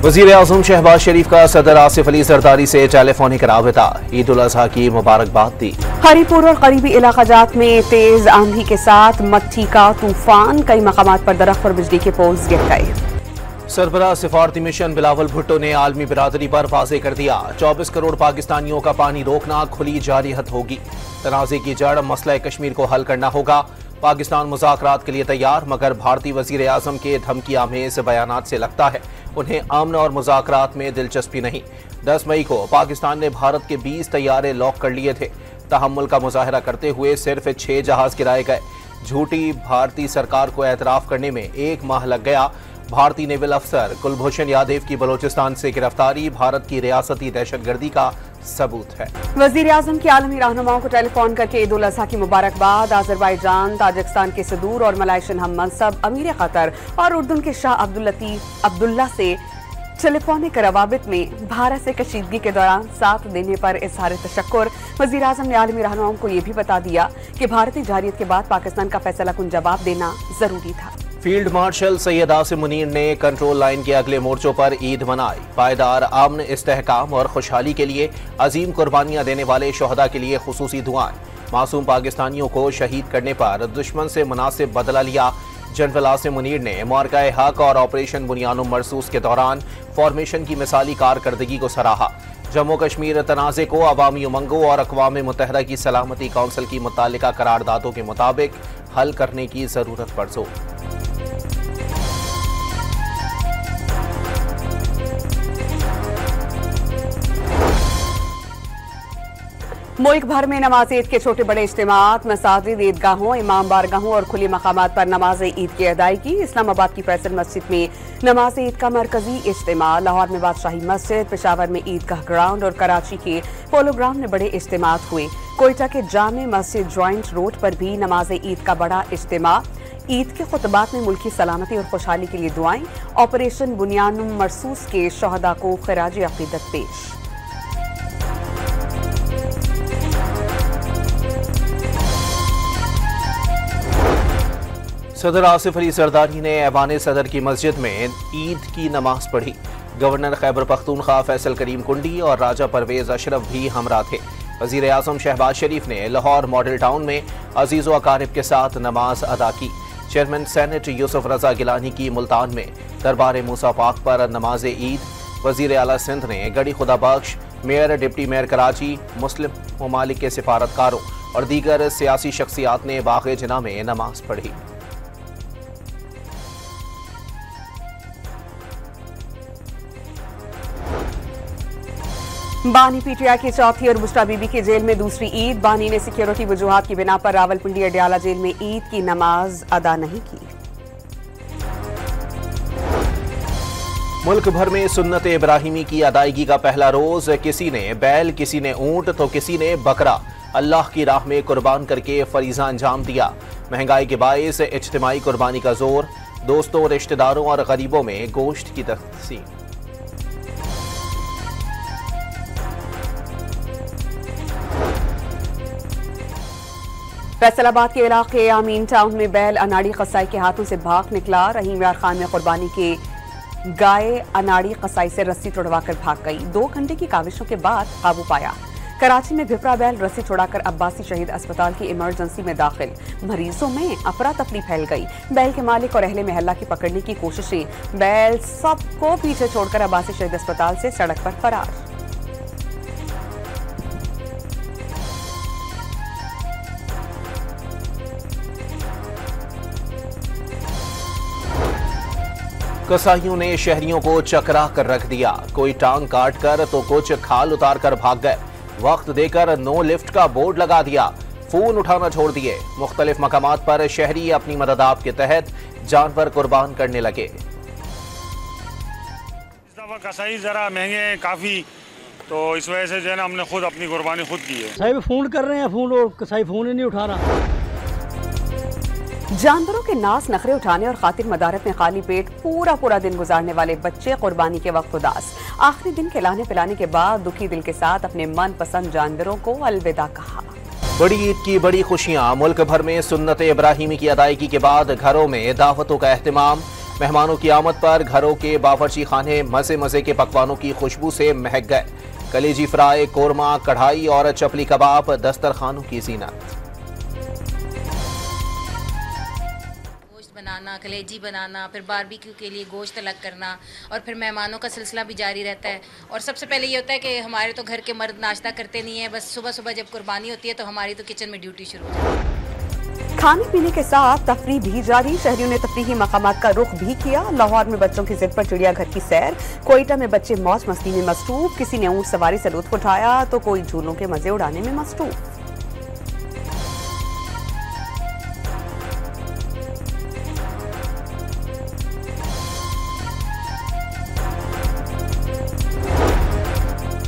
वज़ीर आज़म शहबाज शरीफ का सदर आसिफ अली जरदारी से टेलीफोनिक राबता, ईद उल अज़हा की मुबारकबाद दी। हरीपुर और करीबी इलाकाजात में तेज आंधी के साथ मट्टी का तूफान, कई मकामात पर दरख्त और बिजली के पोल्स गिर गए। सरबराह सिफारती मिशन बिलावल भुट्टो ने आलमी बिरादरी पर वाज़ेह कर दिया, 24 करोड़ पाकिस्तानियों का पानी रोकना खुली जारियत होगी। तनाज़े की जड़ मसला कश्मीर को हल करना होगा। पाकिस्तान मुज़ाकरात के लिए तैयार, मगर भारतीय वज़ीर आज़म के धमकी आमेज़ बयानात से लगता है उन्हें अमन और मुज़ाकरात में दिलचस्पी नहीं। 10 मई को पाकिस्तान ने भारत के 20 तैयारे लॉक कर लिए थे। तहम्मुल का मुजाहरा करते हुए सिर्फ 6 जहाज गिराए गए। झूठी भारतीय सरकार को एतराफ़ करने में 1 माह लग गया। भारतीय नेवल अफसर कुलभूषण यादव की बलोचिस्तान से गिरफ्तारी भारत की रियासती दहशतगर्दी का सबूत है। वज़ीर आज़म के आलमी रहनुमाओं को टेलीफोन करके ईद उल अज़हा की मुबारकबाद। अज़रबैजान, ताजिकिस्तान के सदूर और मलाइशियन हम मनसब अमीर कतर और उर्दन के शाह अब्दुल्ला से टेलीफोनिक रवाबित में भारत से कशीदगी के दौरान साथ देने पर इज़हार तशक्कुर। वज़ीर आज़म ने आलमी रहनुमाओं को यह भी बता दिया कि भारतीय जारियत के बाद पाकिस्तान का फैसला कुन जवाब देना जरूरी था। फील्ड मार्शल सैयद आसिम मुनीर ने कंट्रोल लाइन के अगले मोर्चों पर ईद मनाई। पायदार अमन, इस्तेहकाम और खुशहाली के लिए अजीम कुर्बानियां देने वाले शोहदा के लिए खुसूसी दुआएं। मासूम पाकिस्तानियों को शहीद करने पर दुश्मन से मुनासिब बदला लिया। जनरल आसिम मुनीर ने मार्काए हक और ऑपरेशन बुनियानुम मरसूस के दौरान फॉर्मेशन की मिसाली कारकर्दगी को सराहा। जम्मू कश्मीर तनाज़े को अवामी उमंगों और अक़वाम मुत्तहिदा की सलामती कौंसिल की मुतालिका करारदादों के मुताबिक हल करने की जरूरत पर जोर। मुल्क भर में नमाज ईद के छोटे बड़े इज्तिमात, मसाजिद, ईदगाहों, इमाम बारगाहों और खुली मकामात पर नमाज ईद की अदायगी। इस्लामाबाद की फैसल मस्जिद में नमाज ईद का मरकजी इज्तिमा, लाहौर में बादशाही मस्जिद, पेशावर में ईदगाह ग्राउंड और कराची के पोलो ग्राउंड में बड़े इज्तिमात हुए। कोयटा के जामे मस्जिद जॉइंट रोड पर भी नमाज ईद का बड़ा इज्तिमा। ईद के खुतबात में मुल्की सलामती और खुशहाली के लिए दुआएं। ऑपरेशन बुनियानुम मरसूस के शोहदा को खिराज अकीदत पेश। सदर आसिफ अली जरदारी ने ऐवान सदर की मस्जिद में ईद की नमाज पढ़ी। गवर्नर खैबर पख्तूनख्वा फैसल करीम कुंडी और राजा परवेज अशरफ भी हमरा थे। वज़ीर आज़म शहबाज शरीफ ने लाहौर मॉडल टाउन में अजीज़ व अकारिब के साथ नमाज अदा की। चेयरमैन सेनेट यूसुफ रजा गिलानी की मुल्तान में दरबार मूसा पाक पर नमाज ईद। वज़ीर आला सिंध ने गढ़ी खुदा बख्श, मेयर, डिप्टी मेयर कराची, मुस्लिम ममालिक के सिफारतकारों और दीगर सियासी शख्सियात ने बाग़ जिना में नमाज पढ़ी। बानी पीटीआई की चौथी और बुस्रा बीबी की जेल में दूसरी ईद। बानी ने सिक्योरिटी वजूहात की बिना पर रावलपिंडी अडयाला जेल में ईद की नमाज अदा नहीं की। मुल्क भर में सुन्नत इब्राहिमी की अदायगी का पहला रोज। किसी ने बैल, किसी ने ऊंट तो किसी ने बकरा अल्लाह की राह में कुर्बान करके फरीजा अंजाम दिया। महंगाई के बायस इज्तिमाई कुर्बानी का जोर। दोस्तों, रिश्तेदारों और गरीबों में गोश्त की तकसीम। फैसलाबाद के इलाके आमीन टाउन में बैल अनाड़ी कसाई के हाथों से भाग निकला। रहीम यार खान में कुर्बानी के गाय अनाड़ी कसाई से रस्सी तोड़वाकर भाग गई। 2 घंटे की काविशों के बाद काबू पाया। कराची में भिपरा बैल रस्सी छोड़ाकर अब्बासी शहीद अस्पताल की इमरजेंसी में दाखिल। मरीजों में अफरा तफरी फैल गई। बैल के मालिक और अहले महल्ला की पकड़ने की कोशिशें। बैल सबको पीछे छोड़कर अब्बासी शहीद अस्पताल से सड़क पर फरार। कसाईयों ने शहरियों को चकरा कर रख दिया। कोई टांग काट कर तो कुछ खाल उतार कर भाग गए। वक्त देकर नो लिफ्ट का बोर्ड लगा दिया। फोन उठाना छोड़ दिए। मुख्तलिफ मकामात पर शहरी अपनी मददाब के तहत जानवर कुर्बान करने लगे। इस दफा कसाई जरा महंगे हैं काफी, तो इस वजह से जो है ना हमने खुद अपनी कुर्बानी खुद की है। साहब फोन कर रहे हैं, फोन और कसाई फोन ही नहीं उठा रहा। जानवरों के नास नखरे उठाने और खातिर मदारत में खाली पेट पूरा दिन गुजारने वाले बच्चे कुर्बानी के वक्त उदास। आखिरी दिन खिलाने पिलाने के बाद दुखी दिल के साथ अपने मनपसंद जानवरों को अलविदा कहा। बड़ी ईद की बड़ी खुशियां। मुल्क भर में सुन्नत इब्राहिमी की अदायगी के बाद घरों में दावतों का एहतमाम। मेहमानों की आमद पर घरों के बावर्ची खाने मजे मजे के पकवानों की खुशबू से महक गए। कलेजी फ्राई, कोरमा, कढ़ाई और चपली कबाब दस्तरखानों की जीनत। बनाना, कलेजी बनाना, फिर बारबेक्यू के लिए गोश्त अलग करना और फिर मेहमानों का सिलसिला भी जारी रहता है। और सबसे पहले ये होता है कि हमारे तो घर के मर्द नाश्ता करते नहीं है, बस सुबह सुबह जब कुर्बानी होती है तो हमारी तो किचन में ड्यूटी शुरू हो जाती है। खाने पीने के साथ तफरीह भी जारी। शहरियों ने तफरीही मकामात का रुख भी किया। लाहौर में बच्चों की जिद पर चिड़ियाघर की सैर, कोयटा में बच्चे मौज मस्ती में मसरूफ, किसी ने ऊंट सवारी से लुत्फ उठाया तो कोई झूलों के मजे उड़ाने में मसरूफ।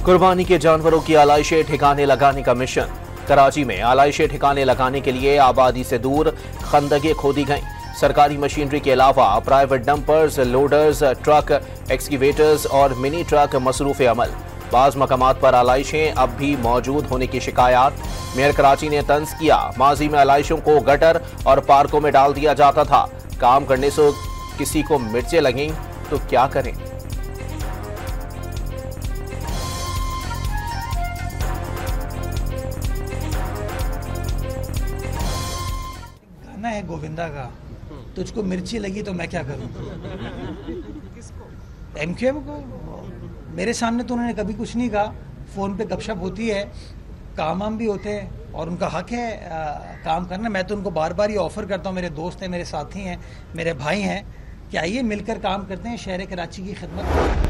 कुर्बानी के जानवरों की आलाइशें ठिकाने लगाने का मिशन। कराची में आलाइशें ठिकाने लगाने के लिए आबादी से दूर खंदकें खोदी गईं। सरकारी मशीनरी के अलावा प्राइवेट डंपर्स, लोडर्स, ट्रक, एक्सकीवेटर्स और मिनी ट्रक मसरूफ अमल। बाज मकामात पर आलाइशें अब भी मौजूद होने की शिकायत। मेयर कराची ने तंज किया, माजी में आलाइशों को गटर और पार्कों में डाल दिया जाता था। काम करने से किसी को मिर्चें लगें तो क्या करें। गाना है गोविंदा का, तुझको मिर्ची लगी तो मैं क्या करूं। एमक्यूएम को मेरे सामने तो उन्होंने कभी कुछ नहीं कहा। फ़ोन पे गपशप होती है, काम भी होते हैं और उनका हक है काम करना। मैं तो उनको बार बार ये ऑफ़र करता हूँ, मेरे दोस्त हैं, मेरे साथी हैं, मेरे भाई हैं, कि आइए मिलकर काम करते हैं शहर कराची की खिदमत।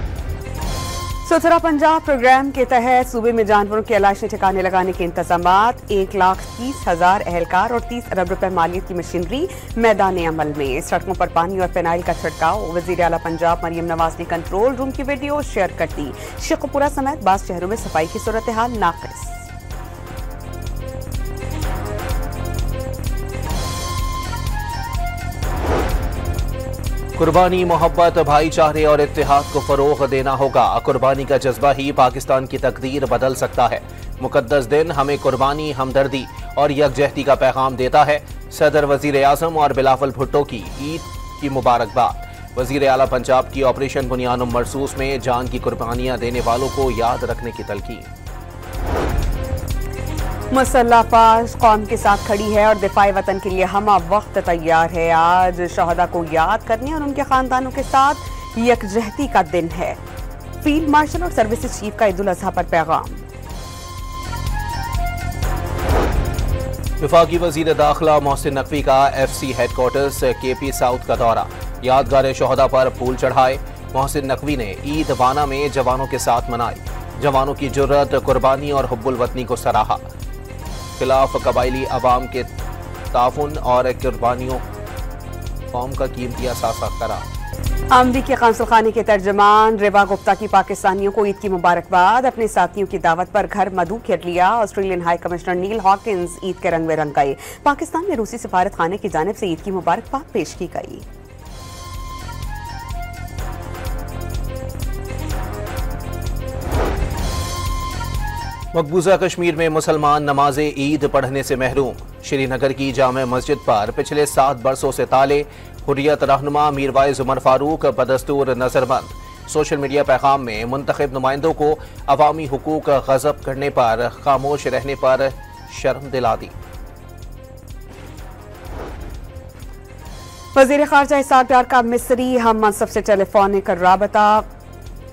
सुथरा पंजाब प्रोग्राम के तहत सूबे में जानवरों की आलाइशें ठिकाने लगाने के इंतजामात। 1,30,000 एहलकार और 30 अरब रुपए मालियत की मशीनरी मैदान अमल में। सड़कों पर पानी और फिनाइल का छिड़काव। वजीर आला पंजाब मरियम नवाज ने कंट्रोल रूम की वीडियो शेयर कर दी। शेखपुरा समेत बास शहरों में सफाई की सूरत हाल नाक़िस। कुर्बानी, मोहब्बत, भाईचारे और इत्तेहाद को फरोग देना होगा। कुर्बानी का जज्बा ही पाकिस्तान की तकदीर बदल सकता है। मुकद्दस दिन हमें कुर्बानी, हमदर्दी और यकजहती का पैगाम देता है। सदर, वजीर आज़म और बिलावल भुट्टो की ईद की मुबारकबाद। वजीर आला पंजाब की ऑपरेशन बुनियानुम मरसूस में जान की कुर्बानियां देने वालों को याद रखने की तलकीन। मुसल्लह फौज कौम के साथ खड़ी है और दिफाए वतन के लिए हमा वक्त तैयार है। आज शहदा को याद करने और उनके खानदानों के साथ यकजहती का दिन है। फील्ड मार्शल और सर्विसेज चीफ का ईद उल अजहा पर पैगाम। वफाकी वजीर दाखिला मोहसिन नकवी का FC हेडक्वार्टर्स KP साउथ का दौरा। यादगार शहदा पर फूल चढ़ाए। मोहसिन नकवी ने ईद वाना में जवानों के साथ मनाई। जवानों की जुर्रत, कुर्बानी और हुब्बुल वतनी को सराहा। खिलाफ कबायली अवाम के ताउन और कुर्बानियों कौम का कीमती असासा करार। अमरीकी कौंसल खाने के तर्जमान रिवा गुप्ता की पाकिस्तानियों को ईद की मुबारकबाद। अपने साथियों की दावत पर घर मधु खेर लिया। ऑस्ट्रेलियन हाई कमिश्नर नील हॉकिंस ईद के रंग में रंग गए। पाकिस्तान में रूसी सफारत खाने की जानिब से ईद की मुबारकबाद पेश की गई। मकबूजा कश्मीर में मुसलमान नमाज ईद पढ़ने से महरूम। श्रीनगर की जामे मस्जिद पर पिछले 7 बरसों से ताले। हुर्रियत रहनुमा मीरवाइज उमर फारूक बदस्तूर नजरबंद। सोशल मीडिया पैगाम में मुंतखब नुमाइंदों को अवामी हुकूक गज़ब करने पर खामोश रहने पर शर्म दिला दी। वज़ीर ख़ारजा इसाक डार का मिस्री हम मनसब से टेलीफोनिक राबता।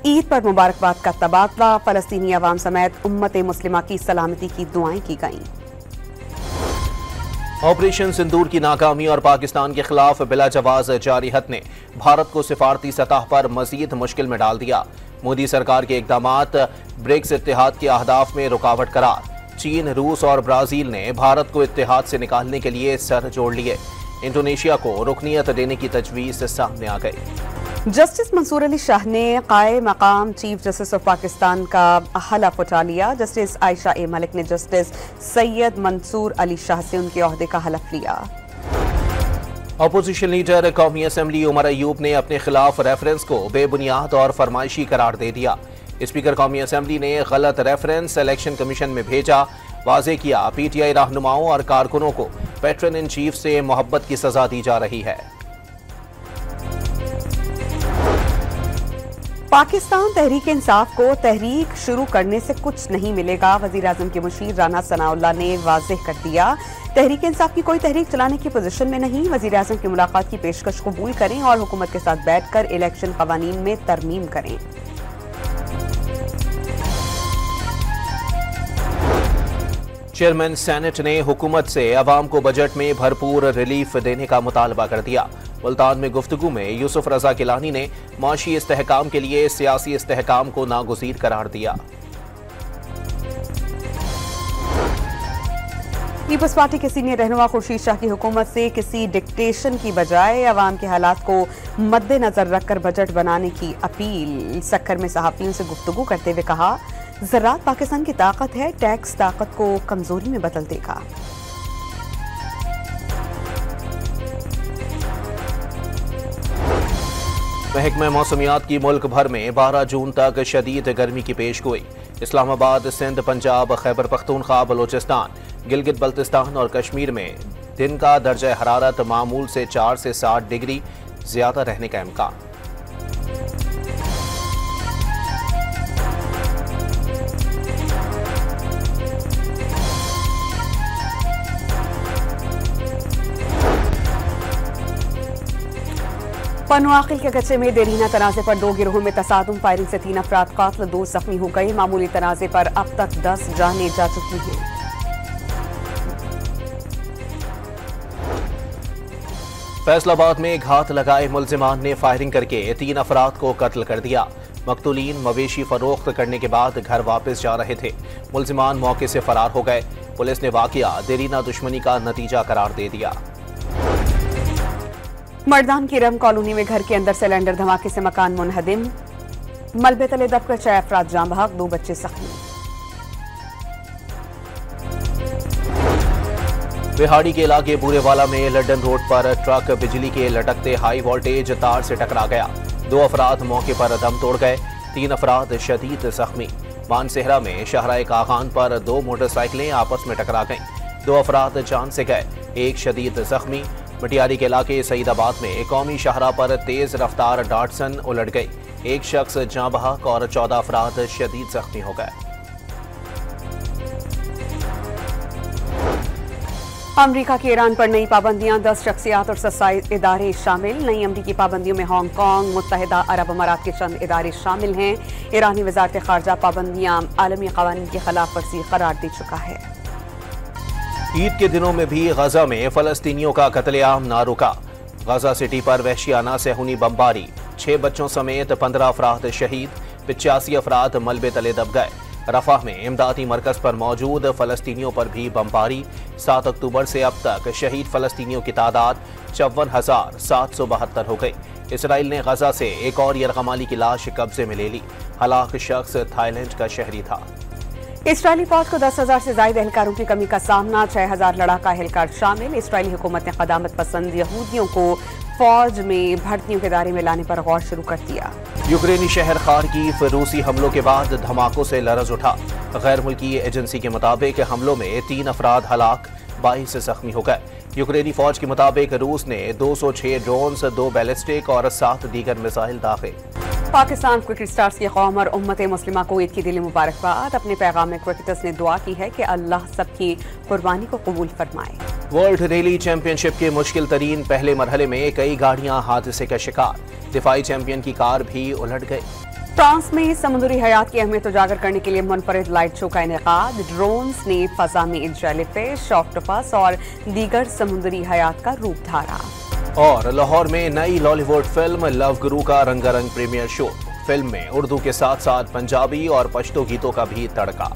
ईद पर मुबारकबाद का तबादला। फ़लस्तीनी अवाम समेत उम्मत मुस्लिमा की सलामती की दुआएं की गईं। ऑपरेशन सिंदूर की नाकामी और पाकिस्तान के खिलाफ बिला जवाज जारी हद ने भारत को सिफारती सतह पर मजीद मुश्किल में डाल दिया। मोदी सरकार के इकदामात ब्रिक्स इत्तेहाद के अहदाफ में रुकावट करार। चीन, रूस और ब्राजील ने भारत को इत्तेहाद से निकालने के लिए सर जोड़ लिए। इंडोनेशिया को रुकनियत देने की तजवीज़ सामने आ गई। जस्टिस मंसूर अली शाह ने काये मकाम चीफ जस्टिस ऑफ पाकिस्तान का हलफ उठा लिया। जस्टिस आयशा ए मलिक ने जस्टिस सैयद मंसूर अली शाह से उनके ओहदे का हलफ लिया। अपोजिशन लीडर कौमी असम्बली उमर अयूब ने अपने खिलाफ रेफरेंस को बेबुनियाद और फरमाइशी करार दे दिया। स्पीकर कौमी असम्बली ने गलत रेफरेंस इलेक्शन कमीशन में भेजा। वाज़ेह किया, PTI रहनुमाओं और कारकुनों को पैट्रन इन चीफ से मोहब्बत की सजा दी जा रही है। पाकिस्तान तहरीक इंसाफ को तहरीक शुरू करने से कुछ नहीं मिलेगा। वजीर आजम के मुशीर राना सनाउल्लाह ने वाज़ेह कर दिया, तहरीक इंसाफ की कोई तहरीक चलाने की पोजीशन में नहीं। वजीर आजम की मुलाकात की पेशकश कबूल करें और हुकूमत के साथ बैठकर इलेक्शन कवानीन में तरमीम करें। चेयरमैन सेनेट ने हुकूमत से अवाम को बजट में भरपूर रिलीफ देने का मुतालबा कर दिया। मुल्तान में गुफ्तगू में यूसुफ रजा गिलानी ने माशी इस्तेहकाम के लिए सियासी इस्तेहकाम को नागुज़ीर करार दिया। पीपल्स पार्टी के सीनियर रहनुमा खुर्शीद शाह की हुकूमत से किसी डिक्टेशन की बजाय अवाम के हालात को मद्देनजर रखकर बजट बनाने की अपील। सक्कर में सहाफियों से गुफ्तगू करते हुए कहा, ज़राअत पाकिस्तान की ताकत है, टैक्स ताकत को कमजोरी में बदल देगा। महकमा मौसमियात की मुल्क भर में 12 जून तक शदीद गर्मी की पेशगोई। इस्लामाबाद, सिंध, पंजाब, खैबर पख्तूनख्वा, बलोचिस्तान, गिलगित बल्तिस्तान और कश्मीर में दिन का दर्जा हरारत मामूल से 4 से 7 डिग्री ज्यादा रहने का इम्कान। पनुआखिल के कच्चे में देरीना तनाज़े पर 2 गिरोहों में तसादुम, फायरिंग से 3 अफराद कातल, 2 जख्मी हो गए। मामूली तनाज़े पर अब तक 10 जानें जा चुकी हैं। फैसलाबाद में घात लगाए मुल्जिमान ने फायरिंग करके 3 अफराद को कत्ल कर दिया। मकतूलीन मवेशी फरोख्त करने के बाद घर वापस जा रहे थे। मुल्जिमान मौके से फरार हो गए। पुलिस ने वाकया देरीना दुश्मनी का नतीजा करार दे दिया। मर्दान की रम कॉलोनी में घर के अंदर सिलेंडर धमाके से मकान मुनहदिम, मलबे तले दबकर 6 अफराद जाँ बहक, 2 बच्चे जख्मी। बिहाड़ी के इलाके बूरेवाला में लड्डन रोड पर ट्रक बिजली के लटकते हाई वोल्टेज तार से टकरा गया। 2 अफराद मौके पर दम तोड़ गए, 3 अफराद शदीद जख्मी। मानसेहरा में शाहराए कागान पर 2 मोटरसाइकिलें आपस में टकरा गईं, 2 अफराद जान से गए, 1 शदीद जख्मी। मटियारी के इलाके सईदाबाद में कौमी शाहरा पर तेज रफ्तार डाटसन उलट गई, 1 शख्स जाँ बहक और 14 अफराद शदीद जख्मी हो गए। अमरीका की ईरान पर नई पाबंदियां, 10 शख्सियात और 27 इदारे शामिल। नई अमरीकी पाबंदियों में हांगकांग, मुत्तहिदा अरब अमारात के चंद इदारे शामिल हैं। ईरानी वजारत खारजा पाबंदियां आलमी कवानीन की खिलाफ वर्जी करार दे चुका है। ईद के दिनों में भी गजा में फलस्तीनियों का कत्लेआम ना रुका। गजा सिटी पर वहशियाना सेहूनी बमबारी, 6 बच्चों समेत 15 अफराद शहीद, 85 अफराद मलबे तले दब गए। रफाह में इमदादी मरकज पर मौजूद फलस्तीनियों पर भी बमबारी। 7 अक्टूबर से अब तक शहीद फलस्तीनियों की तादाद 54,772 हो गई। इसराइल ने गजा से एक और यरगमाली की लाश कब्जे में ले ली। हलाक शख्स थाईलैंड का शहरी था। इसराइली फौज को 10,000 से ज्यादा एहलकारों की कमी का सामना, 6,000 लड़ाका एहलकार शामिल। इसराइली हुकूमत ने क़दामत पसंद यहूदियों को फौज में भर्तियों के दायरे में लाने पर गौर शुरू कर दिया। यूक्रेनी शहर खार्किव रूसी हमलों के बाद धमाकों से लरज उठा। गैर मुल्की एजेंसी के मुताबिक हमलों में 3 अफराद हलाक, 22 जख्मी हो गए। यूक्रेनी फौज के मुताबिक रूस ने 206 ड्रोन्स, 2 बैलिस्टिक और 7 दीगर मिसाइल दागे। पाकिस्तान क्रिकेट स्टार्स की कौम और उम्मत मुस्लिमा को ईद की दिली मुबारकबाद। अपने पैगाम में क्रिकेटर्स ने दुआ की है कि अल्लाह सबकी कुर्बानी को कबूल फरमाए। वर्ल्ड रैली चैंपियनशिप के मुश्किल तरीन पहले मरहले में कई गाड़ियां हादसे का शिकार, दिफाई चैंपियन की कार भी उलट गई। फ्रांस में समुद्री हयात की अहमियत उजागर करने के लिए मुनफरिद लाइट शो का इनेकाद। ड्रोन्स ने फजा में जेलीफिश, ऑक्टोपस और दीगर समुद्री हयात का रूप धारा। और लाहौर में नई लॉलीवुड फिल्म लव गुरु का रंगारंग प्रीमियर शो। फिल्म में उर्दू के साथ साथ पंजाबी और पश्तो गीतों का भी तड़का।